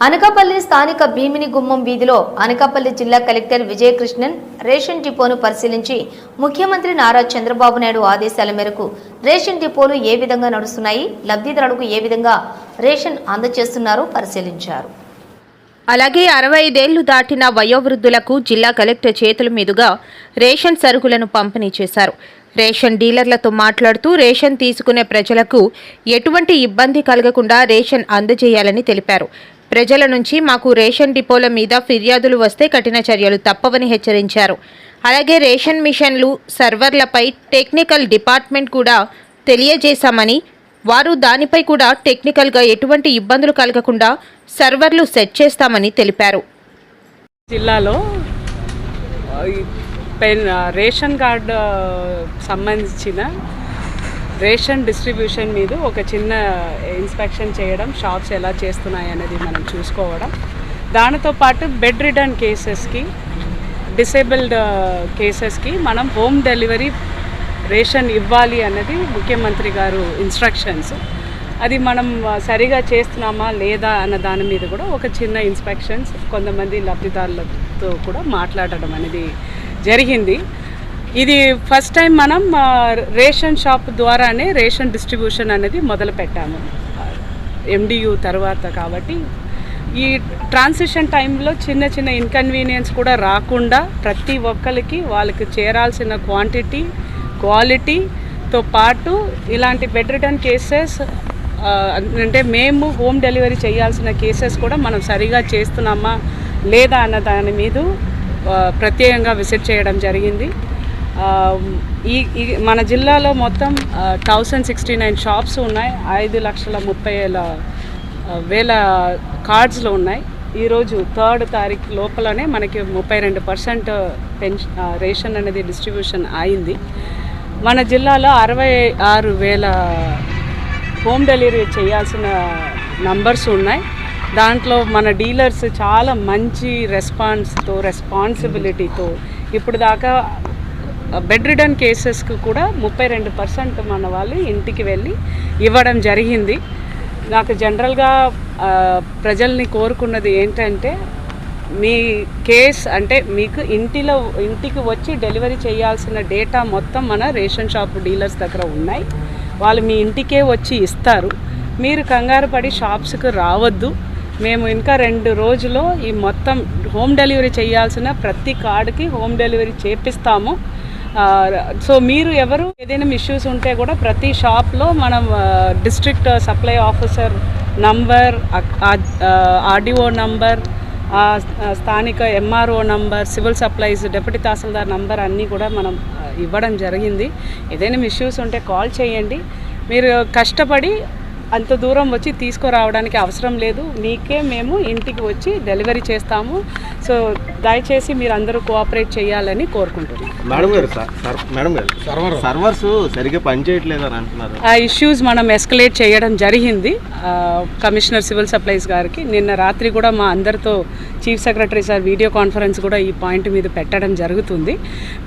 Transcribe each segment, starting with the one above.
అనకాపల్లి స్థానిక భీమిని గుమ్మం వీధిలో అనకాపల్లి జిల్లా కలెక్టర్ విజయకృష్ణన్ రేషన్ డిపోను పరిశీలించి ముఖ్యమంత్రి నారా చంద్రబాబు నాయుడు ఆదేశాల మేరకు రేషన్ డిపోలు ఏ విధంగా నడుస్తున్నాయి, లబ్ధిదారులకు ఏ విధంగా రేషన్ అందజేస్తున్నారో పరిశీలించారు. అలాగే 65 ఏళ్లు దాటిన వయోవృద్ధులకు జిల్లా కలెక్టర్ చేతుల మీదుగా రేషన్ సరుకులను పంపిణీ చేశారు. రేషన్ డీలర్లతో మాట్లాడుతూ రేషన్ తీసుకునే ప్రజలకు ఎటువంటి ఇబ్బంది కలగకుండా రేషన్ అందజేయాలని తెలిపారు. ప్రజల నుంచి మాకు రేషన్ డిపోల మీద ఫిర్యాదులు వస్తే కఠిన చర్యలు తప్పవని హెచ్చరించారు. అలాగే రేషన్ మిషన్లు, సర్వర్లపై టెక్నికల్ డిపార్ట్మెంట్ కూడా తెలియజేశామని, వారు దానిపై కూడా టెక్నికల్గా ఎటువంటి ఇబ్బందులు కలగకుండా సర్వర్లు సెట్ చేస్తామని తెలిపారు. జిల్లాలో రేషన్ కార్డు సంబంధించిన రేషన్ డిస్ట్రిబ్యూషన్ మీద ఒక చిన్న ఇన్స్పెక్షన్ చేయడం, షాప్స్ ఎలా చేస్తున్నాయి అనేది మనం చూసుకోవడం, దానితో పాటు బెడ్ రిటర్న్ కేసెస్కి, డిసేబుల్డ్ కేసెస్కి మనం హోమ్ డెలివరీ రేషన్ ఇవ్వాలి అన్నది ముఖ్యమంత్రి గారు ఇన్స్ట్రక్షన్స్. అది మనం సరిగా చేస్తున్నామా లేదా అన్న దాని మీద కూడా ఒక చిన్న ఇన్స్పెక్షన్స్ కొంతమంది లబ్ధిదారులతో కూడా మాట్లాడడం అనేది జరిగింది. ఇది ఫస్ట్ టైం మనం రేషన్ షాప్ ద్వారానే రేషన్ డిస్ట్రిబ్యూషన్ అనేది మొదలు పెట్టాము MDU తర్వాత. కాబట్టి ఈ ట్రాన్సిషన్ టైంలో చిన్న చిన్న ఇన్కన్వీనియన్స్ కూడా రాకుండా ప్రతి ఒక్కరికి వాళ్ళకి చేరాల్సిన క్వాంటిటీ, క్వాలిటీతో పాటు ఇలాంటి బెడ్ రిటర్న్ కేసెస్ అంటే మేము హోమ్ డెలివరీ చేయాల్సిన కేసెస్ కూడా మనం సరిగా చేస్తున్నామా లేదా అన్న దాని మీద ప్రత్యేకంగా విజిట్ చేయడం జరిగింది. ఈ మన జిల్లాలో మొత్తం 1069 షాప్స్ ఉన్నాయి. 5,30,000 కార్డ్స్లో ఉన్నాయి. ఈరోజు 3rd తారీఖు లోపలనే మనకి 32% రేషన్ అనేది డిస్ట్రిబ్యూషన్ అయింది. మన జిల్లాలో 66,000 హోమ్ డెలివరీ చేయాల్సిన నంబర్స్ ఉన్నాయి. దాంట్లో మన డీలర్స్ చాలా మంచి రెస్పాన్సిబిలిటీతో ఇప్పుడు దాకా బెడ్ రిటర్న్ కేసెస్కి కూడా 32% మన వాళ్ళు ఇంటికి వెళ్ళి ఇవ్వడం జరిగింది. నాకు జనరల్గా ప్రజల్ని కోరుకున్నది ఏంటంటే, మీ కేస్ అంటే మీకు ఇంటికి వచ్చి డెలివరీ చేయాల్సిన డేటా మొత్తం మన రేషన్ షాప్ డీలర్స్ దగ్గర ఉన్నాయి. వాళ్ళు మీ ఇంటికే వచ్చి ఇస్తారు. మీరు కంగారు పడి షాప్స్కి రావద్దు. మేము ఇంకా 2 రోజుల్లో ఈ మొత్తం హోమ్ డెలివరీ చేయాల్సిన ప్రతి కార్డుకి హోమ్ డెలివరీ చేపిస్తాము. సో మీరు ఎవరు ఏదైనా ఇష్యూస్ ఉంటే కూడా ప్రతి షాప్లో మనం district supply officer number, RDO number, స్థానిక MRO number, civil supplies deputy తహసీల్దార్ నంబర్ అన్నీ కూడా మనం ఇవ్వడం జరిగింది. ఏదైనా ఇష్యూస్ ఉంటే కాల్ చేయండి. మీరు కష్టపడి అంత దూరం వచ్చి తీసుకురావడానికి అవసరం లేదు. మీకే మేము ఇంటికి వచ్చి డెలివరీ చేస్తాము. సో దయచేసి మీరు అందరూ కోఆపరేట్ చేయాలని కోరుకుంటున్నాం. సర్వర్స్ సరిగ్గా పనిచేయట్లేదు అని అంటున్నారు. ఆ ఇష్యూస్ మనం ఎస్కలేట్ చేయడం జరిగింది కమిషనర్ సివిల్ సప్లైస్ గారికి. నిన్న రాత్రి కూడా మా అందరితో chief secretary sir video conference కూడా ఈ పాయింట్ మీద పెట్టడం జరుగుతుంది.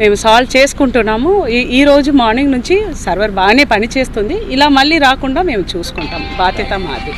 మేము సాల్వ్ చేసుకుంటున్నాము. ఈ రోజు మార్నింగ్ నుంచి సర్వర్ బాగానే పనిచేస్తుంది. ఇలా మళ్ళీ రాకుండా మేము చూసుకుంటాం. బాధ్యత మాది.